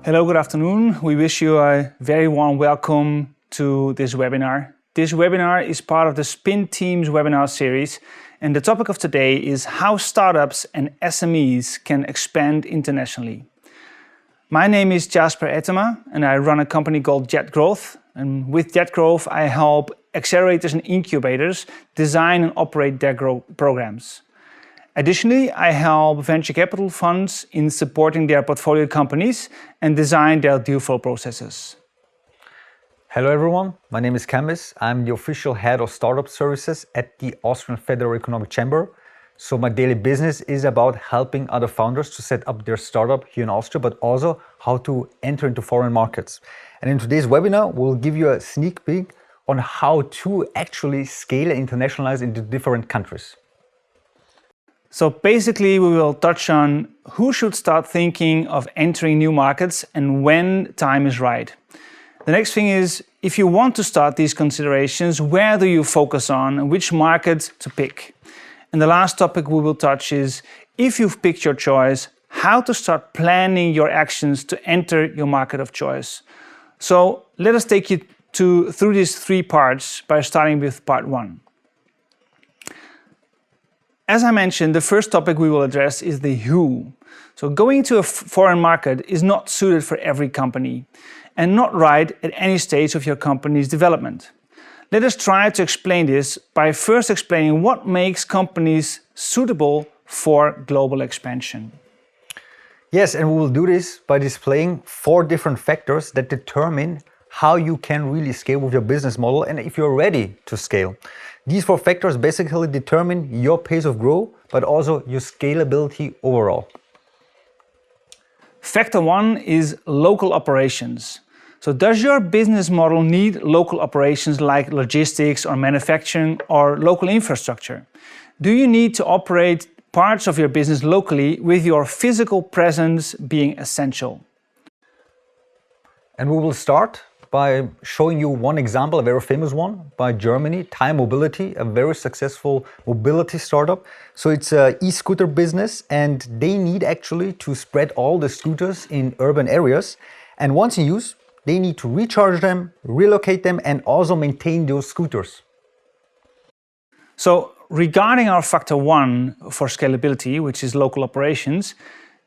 Hello, good afternoon. We wish you a very warm welcome to this webinar. This webinar is part of the SPINTeams webinar series, and the topic of today is how startups and SMEs can expand internationally. My name is Jasper Ettema, and I run a company called Jet Growth. And with Jet Growth, I help accelerators and incubators design and operate their growth programs. Additionally, I help venture capital funds in supporting their portfolio companies and design their deal flow processes. Hello everyone, my name is Canvas. I'm the official head of startup services at the Austrian Federal Economic Chamber. So my daily business is about helping other founders to set up their startup here in Austria, but also how to enter into foreign markets. And in today's webinar, we'll give you a sneak peek on how to actually scale and internationalize into different countries. So basically, we will touch on who should start thinking of entering new markets and when time is right. The next thing is, if you want to start these considerations, where do you focus on and which market to pick? And the last topic we will touch is, if you've picked your choice, how to start planning your actions to enter your market of choice. So let us take you through these three parts by starting with part one. As I mentioned, the first topic we will address is the who. So going to a foreign market is not suited for every company and not right at any stage of your company's development. Let us try to explain this by first explaining what makes companies suitable for global expansion. Yes, and we will do this by displaying 4 different factors that determine how you can really scale with your business model and if you're ready to scale. These 4 factors basically determine your pace of growth, but also your scalability overall. Factor 1 is local operations. So does your business model need local operations like logistics or manufacturing or local infrastructure? Do you need to operate parts of your business locally with your physical presence being essential? And we will start by showing you one example, a very famous one, by Germany, Time Mobility, a very successful mobility startup. So it's an e-scooter business and they need actually to spread all the scooters in urban areas. And once in use, they need to recharge them, relocate them, and also maintain those scooters. So regarding our factor 1 for scalability, which is local operations,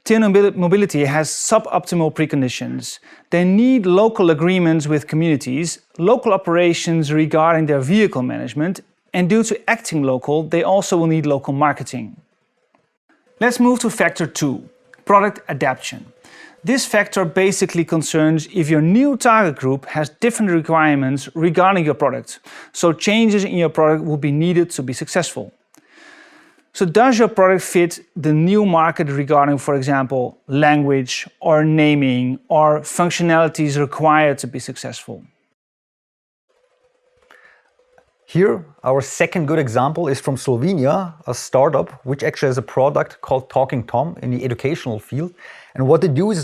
Time Mobility has suboptimal preconditions. They need local agreements with communities, local operations regarding their vehicle management, and due to acting local, they also will need local marketing. Let's move to factor 2, product adaptation. This factor basically concerns if your new target group has different requirements regarding your product, so changes in your product will be needed to be successful. So does your product fit the new market regarding, for example, language or naming or functionalities required to be successful? Here, our second good example is from Slovenia, a startup which actually has a product called Talking Tom in the educational field. And what they do is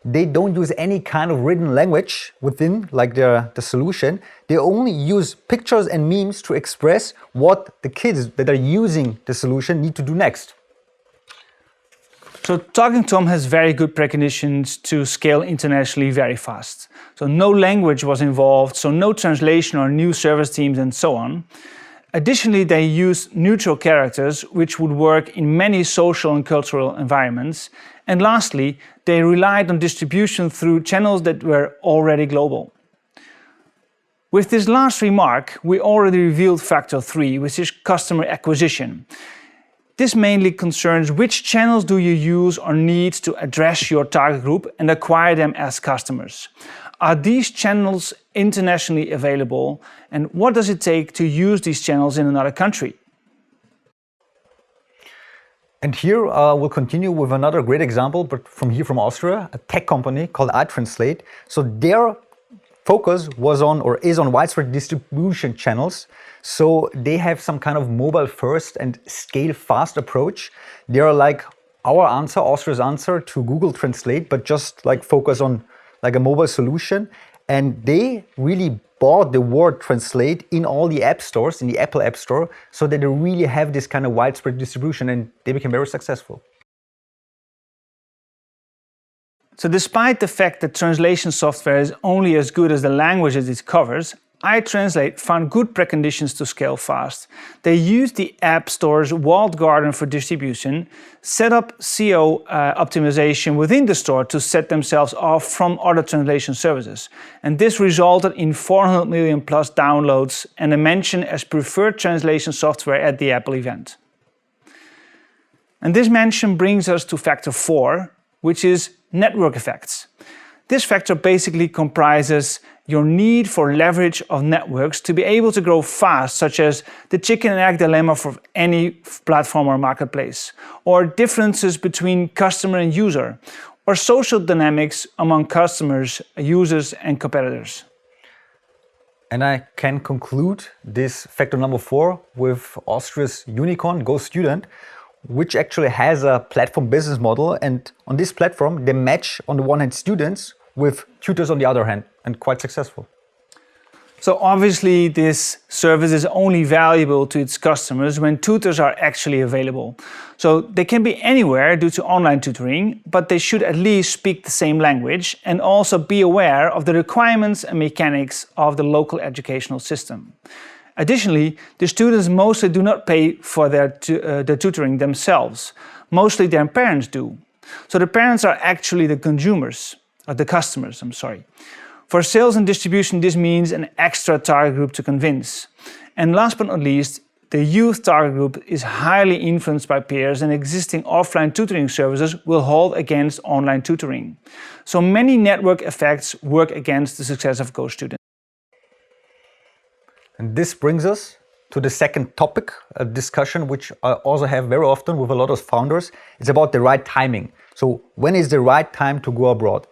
they don't use any kind of written language within the solution. They only use pictures and memes to express what the kids that are using the solution need to do next. So Talking Tom has very good preconditions to scale internationally very fast. So no language was involved, so no translation or new service teams and so on. Additionally, they use neutral characters which would work in many social and cultural environments. And lastly, they relied on distribution through channels that were already global. With this last remark, we already revealed factor 3, which is customer acquisition. This mainly concerns which channels do you use or need to address your target group and acquire them as customers. Are these channels internationally available, and what does it take to use these channels in another country? And here we'll continue with another great example, but from Austria, a tech company called iTranslate. So their focus was on or is on widespread distribution channels. So they have some kind of mobile first and scale fast approach. They are like our answer, Austria's answer to Google Translate, but just focus on a mobile solution. And they really bought the word translate in all the app stores, in the Apple App Store, so that they really have this kind of widespread distribution, and they became very successful. So despite the fact that translation software is only as good as the languages it covers, iTranslate found good preconditions to scale fast. They used the App Store's walled garden for distribution, set up SEO optimization within the store to set themselves off from other translation services. And this resulted in 400 million plus downloads and a mention as preferred translation software at the Apple event. And this mention brings us to factor 4, which is network effects. This factor basically comprises your need for leverage of networks to be able to grow fast, such as the chicken and egg dilemma for any platform or marketplace, or differences between customer and user, or social dynamics among customers, users, and competitors. And I can conclude this factor number 4 with Austria's unicorn, GoStudent, which actually has a platform business model. And on this platform, they match on the one hand students with tutors on the other hand, and quite successful. So obviously this service is only valuable to its customers when tutors are actually available. So they can be anywhere due to online tutoring, but they should at least speak the same language and also be aware of the requirements and mechanics of the local educational system. Additionally, the students mostly do not pay for their tutoring themselves. Mostly their parents do. So the parents are actually the consumers. The customers. For sales and distribution, this means an extra target group to convince. And last but not least, the youth target group is highly influenced by peers, and existing offline tutoring services will hold against online tutoring. So many network effects work against the success of GoStudent. And this brings us to the second topic, a discussion which I also have very often with a lot of founders. It's about the right timing. So when is the right time to go abroad?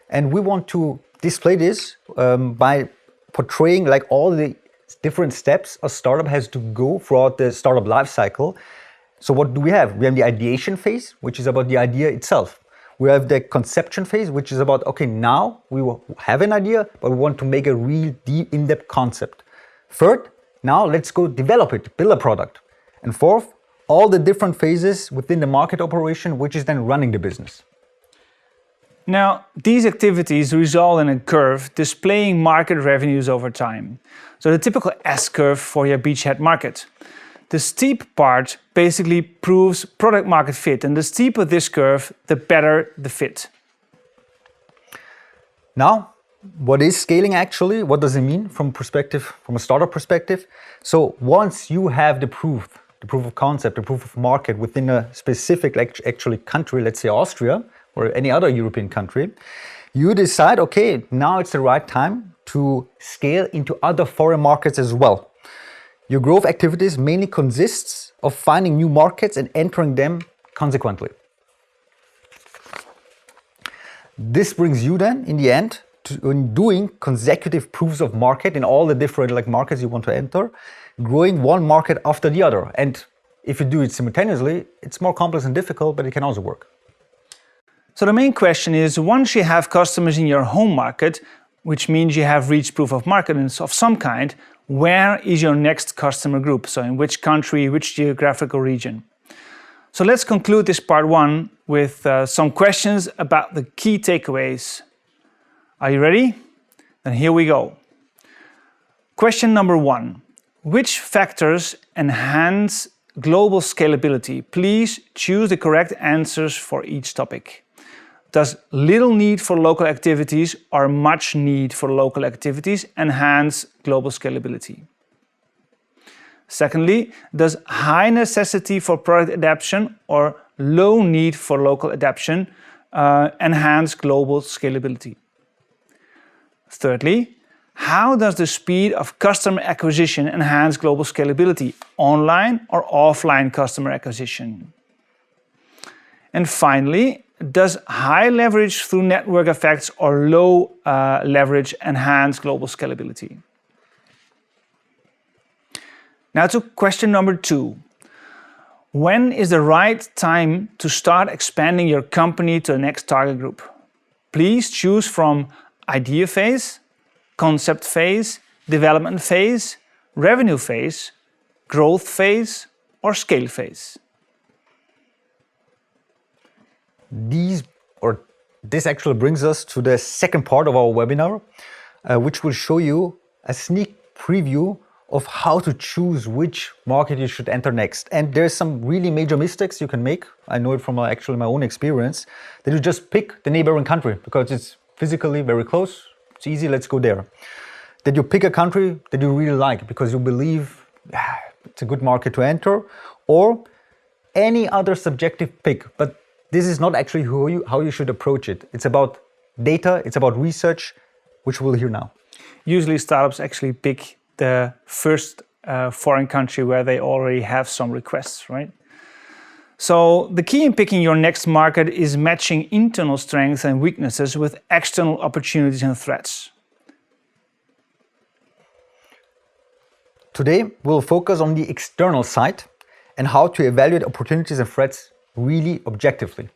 And we want to display this by portraying like all the different steps a startup has to go throughout the startup life cycle. So what do we have? We have the ideation phase, which is about the idea itself. We have the conception phase, which is about, okay, now we have an idea, but we want to make a real deep, in-depth concept. Third, now let's go develop it, build a product. And fourth, all the different phases within the market operation, which is then running the business. Now, these activities result in a curve displaying market revenues over time. So the typical S-curve for your beachhead market. The steep part basically proves product market fit, and the steeper this curve, the better the fit. Now, what is scaling actually? What does it mean from a startup perspective? So once you have the proof of concept, the proof of market within a specific actually country, let's say Austria, or any other European country, you decide, okay, now it's the right time to scale into other foreign markets as well. Your growth activities mainly consists of finding new markets and entering them consequently. This brings you then, in the end, to doing consecutive proofs of market in all the different markets you want to enter, growing one market after the other. And if you do it simultaneously, it's more complex and difficult, but it can also work. So the main question is, once you have customers in your home market, which means you have reached proof of market of some kind, where is your next customer group? So in which country, which geographical region? So let's conclude this part 1 with some questions about the key takeaways. Are you ready? Then here we go. Question number 1. Which factors enhance global scalability? Please choose the correct answers for each topic. Does little need for local activities or much need for local activities enhance global scalability? Secondly, does high necessity for product adaptation or low need for local adaptation enhance global scalability? Thirdly, how does the speed of customer acquisition enhance global scalability, online or offline customer acquisition? And finally, does high leverage through network effects or low leverage enhance global scalability? Now to question number 2. When is the right time to start expanding your company to the next target group? Please choose from idea phase, concept phase, development phase, revenue phase, growth phase, or scale phase. this actually brings us to the second part of our webinar, which will show you a sneak preview of how to choose which market you should enter next. And there's some really major mistakes you can make. I know it from actually my own experience, that you just pick the neighboring country because it's physically very close. It's easy, let's go there. That you pick a country that you really like because you believe it's a good market to enter, or any other subjective pick. But this is not actually how you should approach it. It's about data, it's about research, which we'll hear now. Usually startups actually pick the first foreign country where they already have some requests, right? So the key in picking your next market is matching internal strengths and weaknesses with external opportunities and threats. Today, we'll focus on the external side and how to evaluate opportunities and threats really objectively.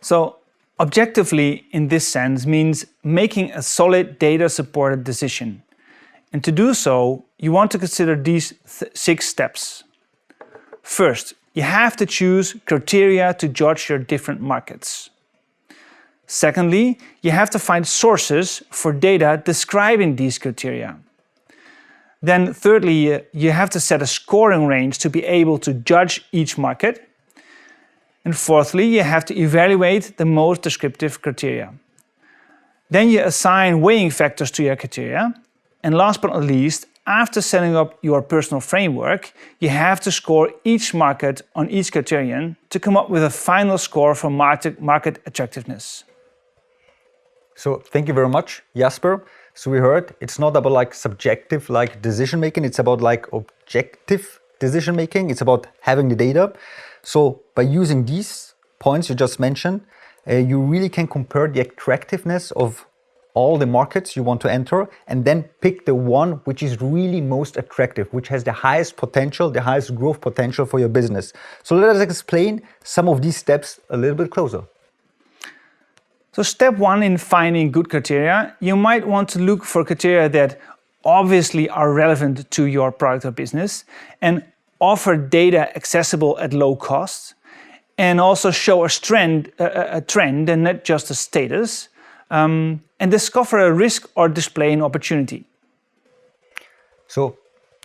So objectively, in this sense, means making a solid data-supported decision. And to do so, you want to consider these 6 steps. First, you have to choose criteria to judge your different markets. Secondly, you have to find sources for data describing these criteria. Then thirdly, you have to set a scoring range to be able to judge each market. And fourthly, you have to evaluate the most descriptive criteria. Then you assign weighing factors to your criteria. And last but not least, after setting up your personal framework, you have to score each market on each criterion to come up with a final score for market attractiveness. So thank you very much, Jasper. So we heard it's not about subjective decision making, it's about objective decision making, it's about having the data. So by using these points you just mentioned, you really can compare the attractiveness of all the markets you want to enter and then pick the one which is really most attractive, which has the highest potential, the highest growth potential for your business. So let us explain some of these steps a little bit closer. So step 1 in finding good criteria, you might want to look for criteria that obviously are relevant to your product or business and offer data accessible at low cost and also show a trend and not just a status, and discover a risk or display an opportunity. So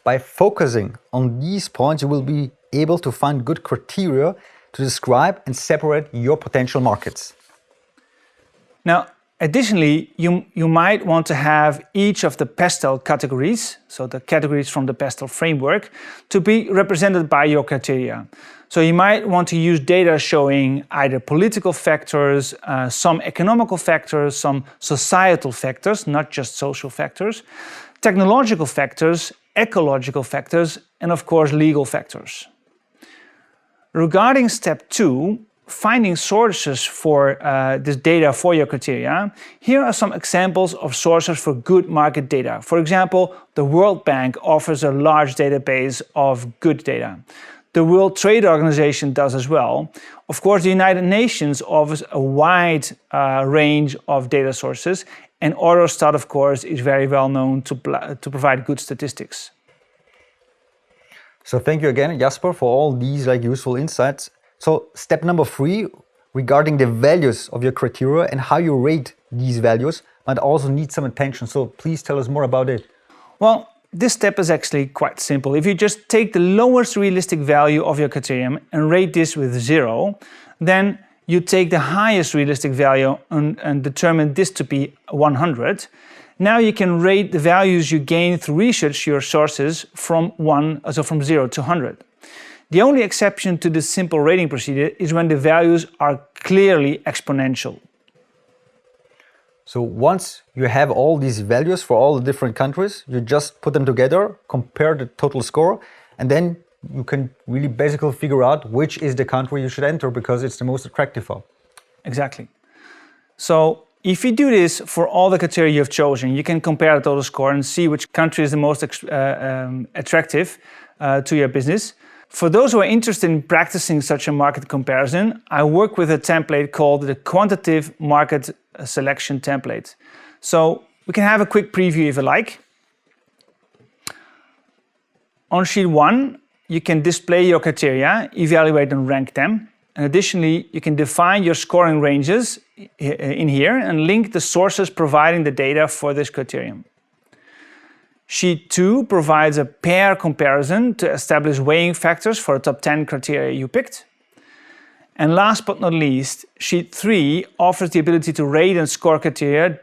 by focusing on these points, you will be able to find good criteria to describe and separate your potential markets. Now, additionally, you might want to have each of the PESTEL categories, so the categories from the PESTEL framework, to be represented by your criteria. So you might want to use data showing either political factors, some economical factors, some societal factors, not just social factors, technological factors, ecological factors, and of course legal factors. Regarding step 2, finding sources for this data for your criteria, here are some examples of sources for good market data. For example, the World Bank offers a large database of good data. The World Trade Organization does as well. Of course, the United Nations offers a wide range of data sources, and Eurostat, of course, is very well known to provide good statistics. So thank you again, Jasper, for all these useful insights. So step number 3, regarding the values of your criteria and how you rate these values, might also need some attention. So please tell us more about it. Well, this step is actually quite simple. If you just take the lowest realistic value of your criterion and rate this with 0, then you take the highest realistic value and determine this to be 100. Now you can rate the values you gain through research your sources from 0 to 100. The only exception to this simple rating procedure is when the values are clearly exponential. So once you have all these values for all the different countries, you just put them together, compare the total score, and then you can really basically figure out which is the country you should enter because it's the most attractive one. Exactly. So if you do this for all the criteria you've chosen, you can compare the total score and see which country is the most attractive to your business. For those who are interested in practicing such a market comparison, I work with a template called the Quantitative Market Selection Template. So we can have a quick preview if you like. On sheet 1, you can display your criteria, evaluate and rank them. And additionally, you can define your scoring ranges in here and link the sources providing the data for this criterion. Sheet 2 provides a pair comparison to establish weighing factors for the top 10 criteria you picked. And last but not least, Sheet 3 offers the ability to rate and score criteria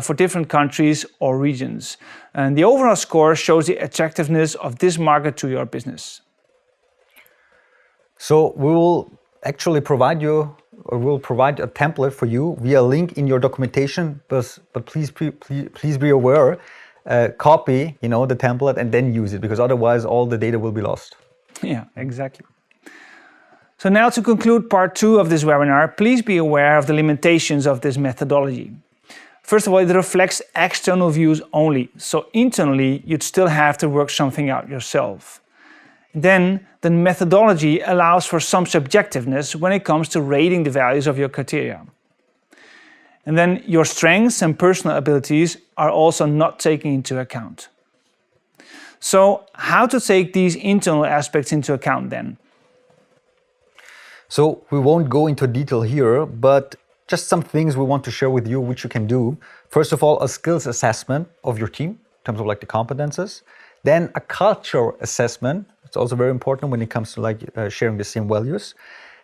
for different countries or regions. And the overall score shows the attractiveness of this market to your business. So we will actually provide you, or we'll provide a template for you via link in your documentation, but please be aware, copy, the template and then use it, because otherwise all the data will be lost. Yeah, exactly. So now to conclude part 2 of this webinar, please be aware of the limitations of this methodology. First of all, it reflects external views only, so internally you'd still have to work something out yourself. Then the methodology allows for some subjectiveness when it comes to rating the values of your criteria. And then your strengths and personal abilities are also not taken into account. So how to take these internal aspects into account then? So we won't go into detail here, but just some things we want to share with you which you can do. First of all, a skills assessment of your team in terms of the competences. Then a culture assessment. It's also very important when it comes to sharing the same values.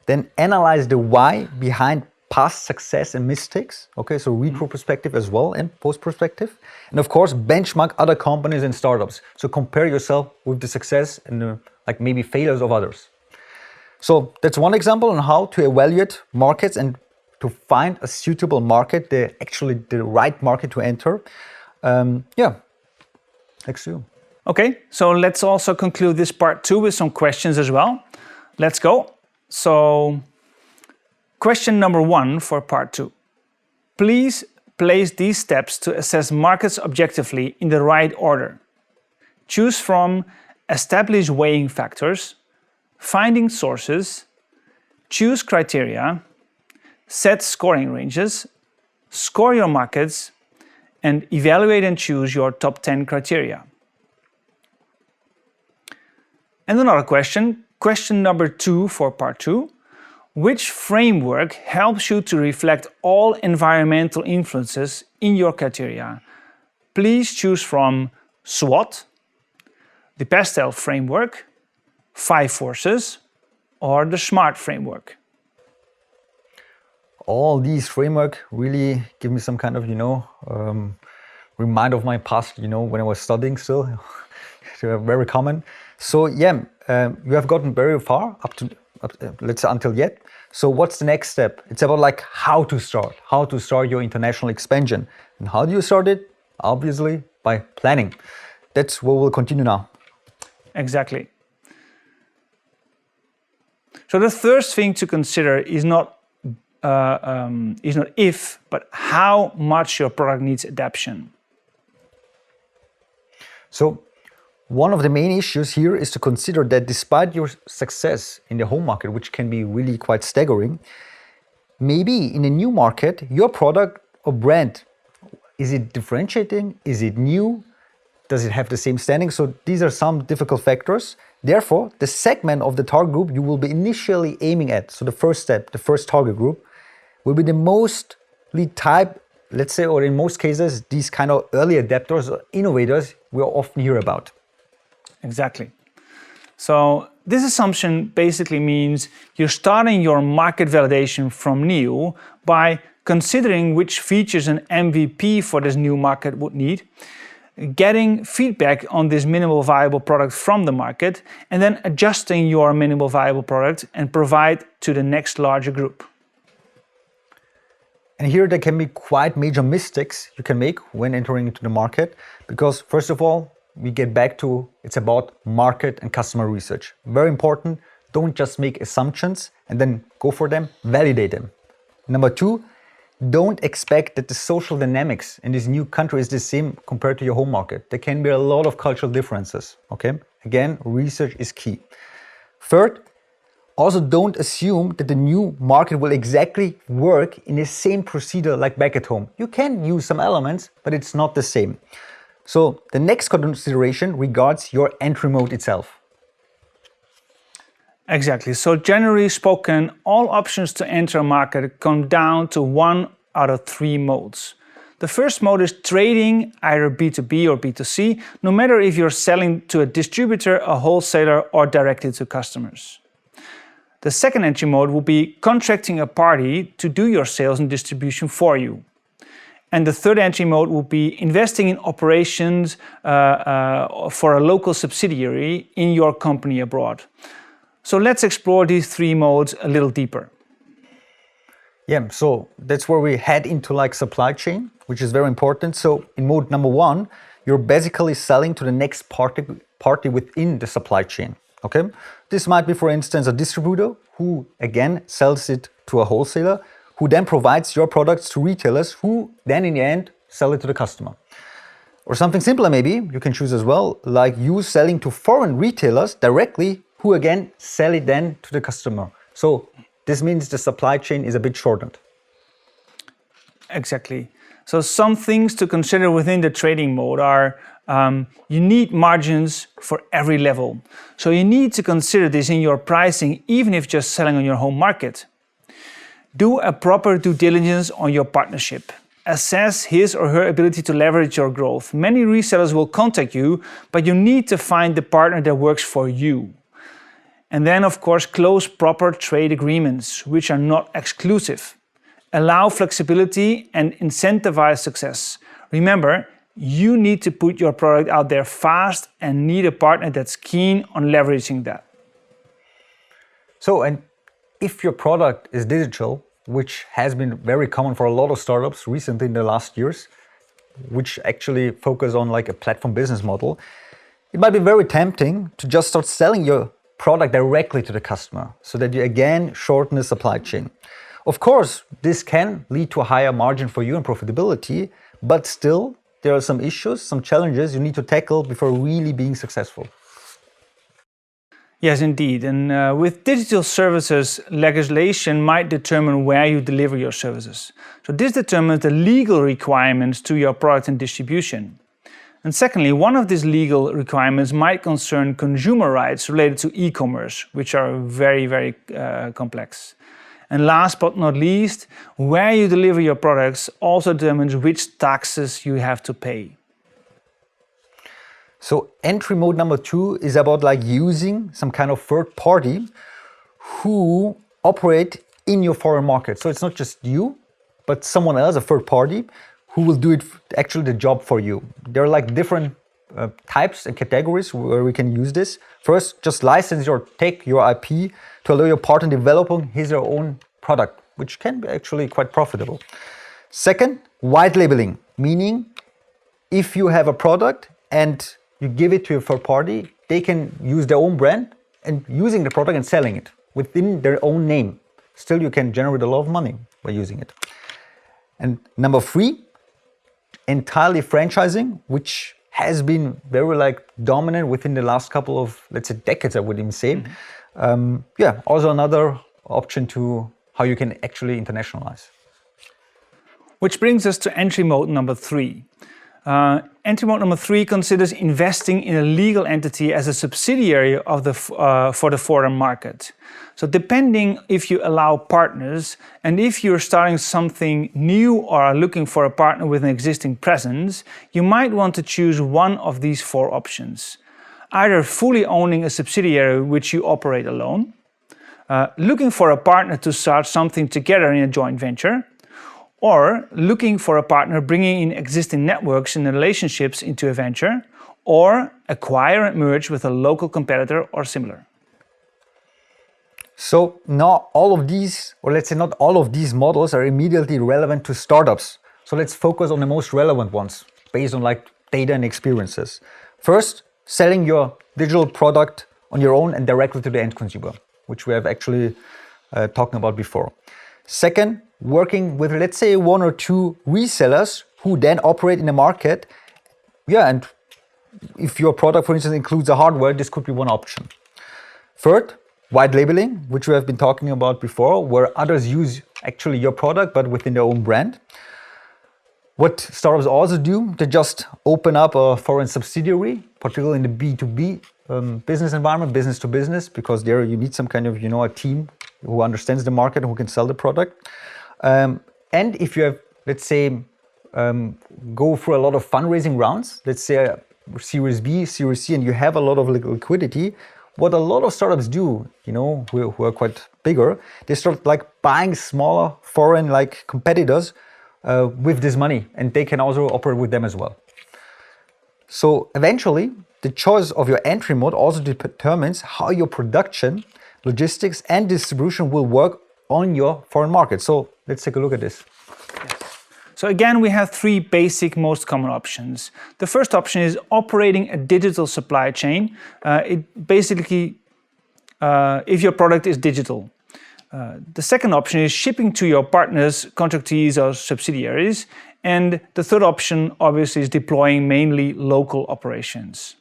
Then analyze the why behind past success and mistakes. Okay, so retro perspective as well and post perspective. And of course, benchmark other companies and startups. So compare yourself with the success and maybe failures of others. So that's one example on how to evaluate markets and to find a suitable market, the right market to enter. Thanks to you. Okay, so let's also conclude this part 2 with some questions as well. Let's go. So, question number 1 for part 2. Please place these steps to assess markets objectively in the right order. Choose from establish weighing factors, finding sources, choose criteria, set scoring ranges, score your markets, and evaluate and choose your top 10 criteria. And another question, question number 2 for part 2. Which framework helps you to reflect all environmental influences in your criteria? Please choose from SWOT, the Pastel framework, 5 forces, or the SMART framework. All these frameworks really give me some kind of, remind of my past, when I was studying still. They're very common. So you have gotten very far let's say until yet. So what's the next step? It's about how to start your international expansion. And how do you start it? Obviously by planning. That's what we'll continue now. Exactly. So the first thing to consider is not if, but how much your product needs adaptation. So one of the main issues here is to consider that despite your success in the home market, which can be really quite staggering, maybe in a new market, your product or brand, is it differentiating? Is it new? Does it have the same standing? So these are some difficult factors. Therefore, the segment of the target group you will be initially aiming at, so the first step, the first target group, will be the mostly type, let's say, or in most cases, these kind of early adapters or innovators we often hear about. Exactly. So this assumption basically means you're starting your market validation from new by considering which features an MVP for this new market would need, getting feedback on this minimal viable product from the market, and then adjusting your minimal viable product and provide to the next larger group. And here there can be quite major mistakes you can make when entering into the market, because first of all, we get back to it's about market and customer research. Very important, don't just make assumptions and then go for them, validate them. Number 2, don't expect that the social dynamics in this new country is the same compared to your home market. There can be a lot of cultural differences, okay? Again, research is key. Third, also don't assume that the new market will exactly work in the same procedure like back at home. You can use some elements, but it's not the same. So the next consideration regards your entry mode itself. Exactly. So generally spoken, all options to enter a market come down to one out of three modes. The first mode is trading, either B2B or B2C, no matter if you're selling to a distributor, a wholesaler, or directly to customers. The second entry mode will be contracting a party to do your sales and distribution for you. And the third entry mode will be investing in operations for a local subsidiary in your company abroad. So let's explore these three modes a little deeper. Yeah, so that's where we head into like supply chain, which is very important. So in mode number one, you're basically selling to the next party within the supply chain. Okay, this might be, for instance, a distributor who again sells it to a wholesaler, who then provides your products to retailers, who then in the end sell it to the customer. Or something simpler maybe, you can choose as well, like you selling to foreign retailers directly, who again sell it then to the customer. So this means the supply chain is a bit shortened. Exactly. So some things to consider within the trading mode are you need margins for every level. So you need to consider this in your pricing, even if just selling on your home market. Do a proper due diligence on your partnership. Assess his or her ability to leverage your growth. Many resellers will contact you, but you need to find the partner that works for you. And then, of course, close proper trade agreements, which are not exclusive. Allow flexibility and incentivize success. Remember, you need to put your product out there fast and need a partner that's keen on leveraging that. So, and if your product is digital, which has been very common for a lot of startups recently in the last years, which actually focus on like a platform business model, it might be very tempting to just start selling your product directly to the customer so that you again shorten the supply chain. Of course, this can lead to a higher margin for you and profitability, but still there are some issues, some challenges you need to tackle before really being successful. Yes, indeed. And with digital services, legislation might determine where you deliver your services. So this determines the legal requirements to your product and distribution. And secondly, one of these legal requirements might concern consumer rights related to e-commerce, which are very, very complex. And last but not least, where you deliver your products also determines which taxes you have to pay. So entry mode number two is about like using some kind of third party who operate in your foreign market. So it's not just you, but someone else, a third party, who will do it actually the job for you. There are like different types and categories where we can use this. First, just license your tech, your IP, to allow your partner developing his or her own product, which can be actually quite profitable. Second, white labeling, meaning if you have a product and you give it to a third party, they can use their own brand and using the product and selling it within their own name. Still, you can generate a lot of money by using it. And number three, entirely franchising, which has been very like dominant within the last couple of, let's say, decades, I would even say. Also another option to how you can actually internationalize. Which brings us to entry mode number three. Entry mode number three considers investing in a legal entity as a subsidiary of for the foreign market. So depending if you allow partners and if you're starting something new or are looking for a partner with an existing presence, you might want to choose one of these four options. Either fully owning a subsidiary which you operate alone, looking for a partner to start something together in a joint venture, or looking for a partner bringing in existing networks and relationships into a venture, or acquire and merge with a local competitor or similar. So not all of these, or let's say not all of these models are immediately relevant to startups. So let's focus on the most relevant ones based on like data and experiences. First, selling your digital product on your own and directly to the end consumer, which we have actually talked about before. Second, working with, let's say, one or two resellers who then operate in the market. And if your product, for instance, includes a hardware, this could be one option. Third, white labeling, which we have been talking about before, where others use actually your product, but within their own brand. What startups also do, they just open up a foreign subsidiary, particularly in the B2B business environment, business to business, because there you need some kind of, a team who understands the market and who can sell the product. And if you have, let's say, go through a lot of fundraising rounds, let's say Series B, Series C, and you have a lot of liquidity, what a lot of startups do, who are quite bigger, they start like buying smaller foreign like competitors with this money, and they can also operate with them as well. So eventually, the choice of your entry mode also determines how your production, logistics, and distribution will work on your foreign market. So let's take a look at this. So again, we have three basic, most common options. The first option is operating a digital supply chain. It basically, if your product is digital. The second option is shipping to your partners, contractees, or subsidiaries. And the third option, obviously, is deploying mainly local operations.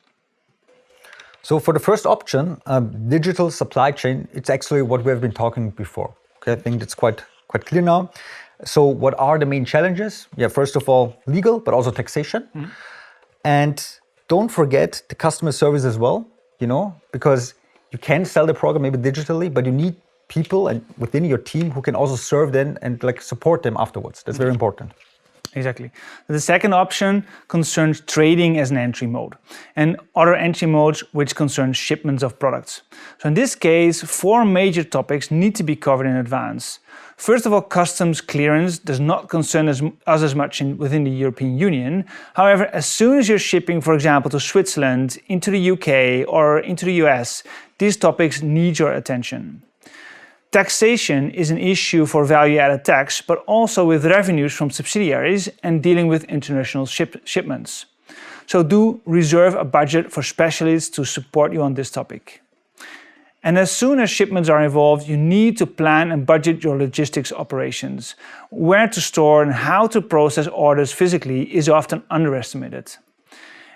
So for the first option, digital supply chain, it's actually what we have been talking before. Okay, I think that's quite clear now. So what are the main challenges? Yeah, first of all, legal, but also taxation. Mm-hmm. And don't forget the customer service as well, because you can sell the product maybe digitally, but you need people and within your team who can also serve them and like support them afterwards. That's very important. Exactly. The second option concerns trading as an entry mode, and other entry modes which concern shipments of products. So in this case, 4 major topics need to be covered in advance. First of all, customs clearance does not concern us as much within the European Union. However, as soon as you're shipping, for example, to Switzerland, into the UK, or into the US, these topics need your attention. Taxation is an issue for value-added tax, but also with revenues from subsidiaries and dealing with international shipments. So do reserve a budget for specialists to support you on this topic. And as soon as shipments are involved, you need to plan and budget your logistics operations. Where to store and how to process orders physically is often underestimated.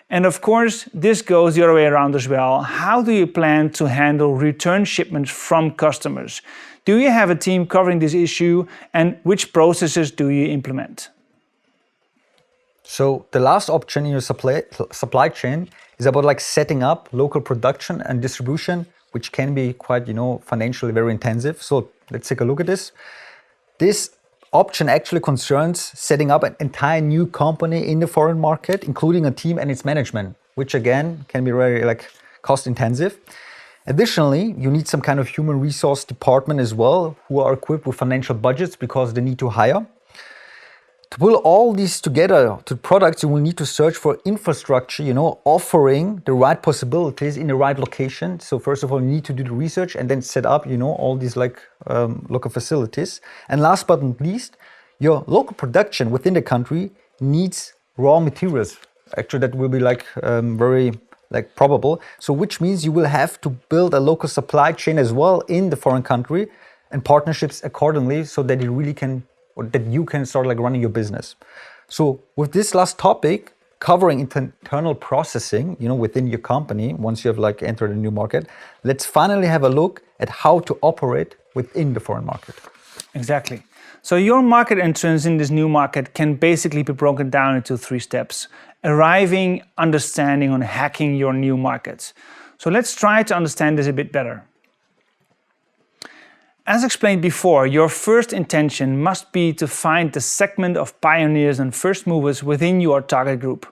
And of course, this goes the other way around as well. How do you plan to handle return shipments from customers? Do you have a team covering this issue, and which processes do you implement? So the last option in your supply chain is about like setting up local production and distribution, which can be quite, financially very intensive. So let's take a look at this. This option actually concerns setting up an entire new company in the foreign market, including a team and its management, which again can be very cost intensive. Additionally, you need some kind of human resource department as well, who are equipped with financial budgets because they need to hire. To pull all these together to products, you will need to search for infrastructure, offering the right possibilities in the right location. So first of all, you need to do the research and then set up, all these local facilities. And last but not least, your local production within the country needs raw materials. Actually, that will be very probable. So which means you will have to build a local supply chain as well in the foreign country and partnerships accordingly so that it really can, or that you can start running your business. So with this last topic, covering internal processing, within your company, once you have entered a new market, let's finally have a look at how to operate within the foreign market. Exactly. So your market entrance in this new market can basically be broken down into 3 steps: arriving, understanding, and hacking your new markets. So let's try to understand this a bit better. As explained before, your first intention must be to find the segment of pioneers and first movers within your target group.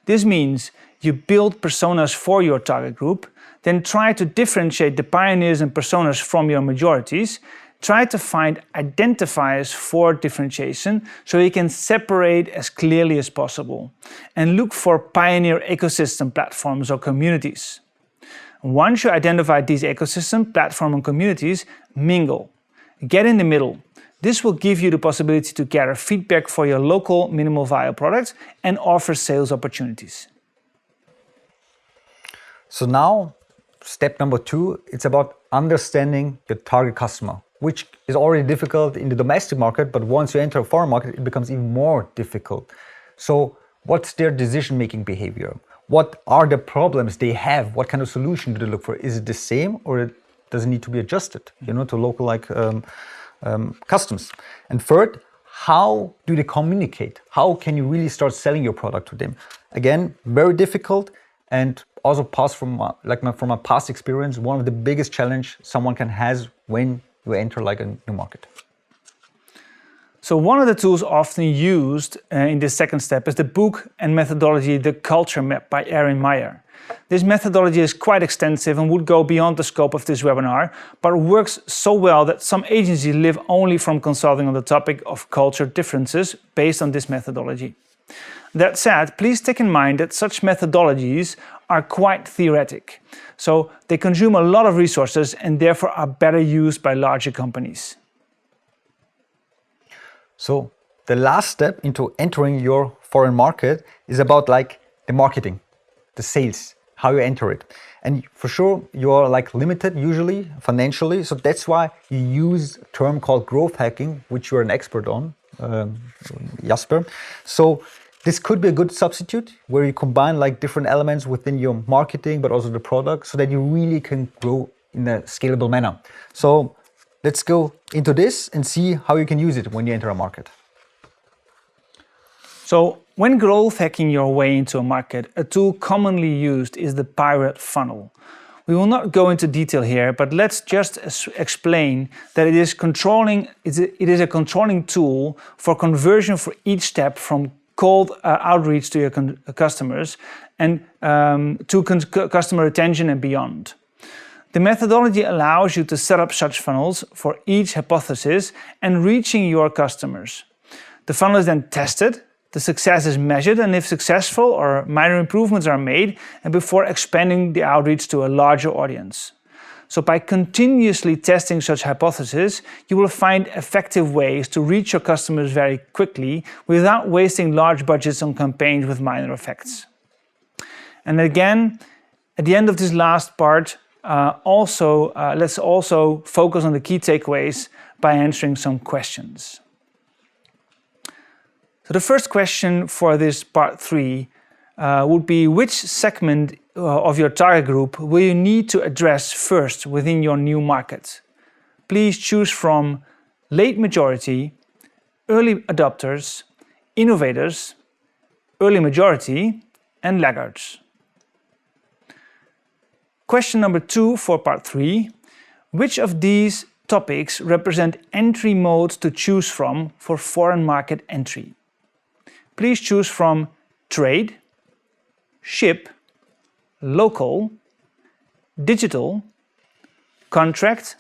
This means you build personas for your target group, then try to differentiate the pioneers and personas from your majorities. Try to find identifiers for differentiation so you can separate as clearly as possible. And look for pioneer ecosystem platforms or communities. Once you identify these ecosystem, platform, and communities, mingle. Get in the middle. This will give you the possibility to gather feedback for your local minimal viable products and offer sales opportunities. So now, step number 2, it's about understanding your target customer, which is already difficult in the domestic market, but once you enter a foreign market, it becomes even more difficult. So what's their decision-making behavior? What are the problems they have? What kind of solution do they look for? Is it the same, or does it need to be adjusted, to local customs? And third, how do they communicate? How can you really start selling your product to them? Again, very difficult, and also from my past experience, one of the biggest challenge someone can has when you enter like a new market. So one of the tools often used in this second step is the book and methodology, The Culture Map by Erin Meyer. This methodology is quite extensive and would go beyond the scope of this webinar, but it works so well that some agencies live only from consulting on the topic of culture differences based on this methodology. That said, please take in mind that such methodologies are quite theoretic, so they consume a lot of resources and therefore are better used by larger companies. So the last step into entering your foreign market is about like the marketing, the sales, how you enter it. And for sure, you're like limited usually financially. So that's why you use a term called growth hacking, which you're an expert on, Jasper. So this could be a good substitute where you combine like different elements within your marketing, but also the product so that you really can grow in a scalable manner. So let's go into this and see how you can use it when you enter a market. So when growth hacking your way into a market, a tool commonly used is the pirate funnel. We will not go into detail here, but let's just explain that it is a controlling tool for conversion for each step from cold outreach to your customers and to customer retention and beyond. The methodology allows you to set up such funnels for each hypothesis and reaching your customers. The funnel is then tested, the success is measured, and if successful or minor improvements are made, and before expanding the outreach to a larger audience. So by continuously testing such hypotheses, you will find effective ways to reach your customers very quickly without wasting large budgets on campaigns with minor effects. And again, at the end of this last part, let's also focus on the key takeaways by answering some questions. So the first question for this part 3 would be, which segment of your target group will you need to address first within your new market? Please choose from late majority, early adopters, innovators, early majority, and laggards. Question number 2 for part 3. Which of these topics represent entry modes to choose from for foreign market entry? Please choose from trade, ship, local, digital, contract,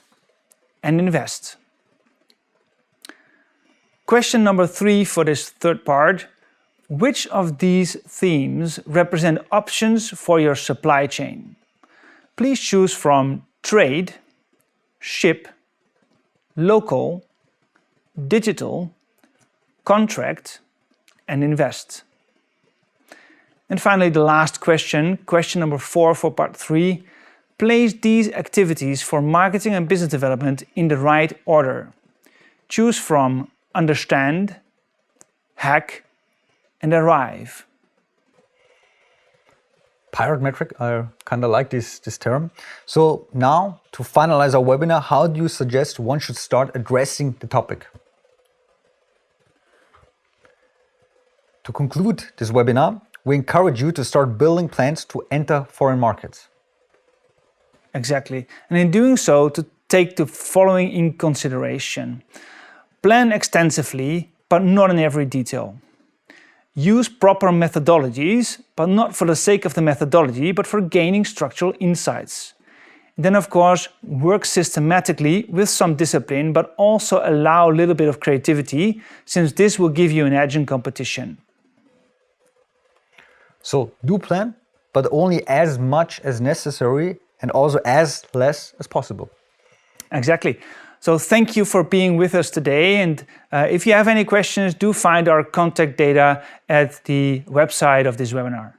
and invest. Question number 3 for this third part. Which of these themes represent options for your supply chain? Please choose from trade, ship, local, digital, contract, and invest. And finally, the last question, question number 4 for part 3. Place these activities for marketing and business development in the right order. Choose from understand, hack, and arrive. Pirate metric, I kind of like this term. So now, to finalize our webinar, how do you suggest one should start addressing the topic? To conclude this webinar, we encourage you to start building plans to enter foreign markets. Exactly. And in doing so, to take the following in consideration. Plan extensively, but not in every detail. Use proper methodologies, but not for the sake of the methodology, but for gaining structural insights. Then, of course, work systematically with some discipline, but also allow a little bit of creativity, since this will give you an edge in competition. So do plan, but only as much as necessary and also as less as possible. Exactly. So thank you for being with us today. And if you have any questions, do find our contact data at the website of this webinar.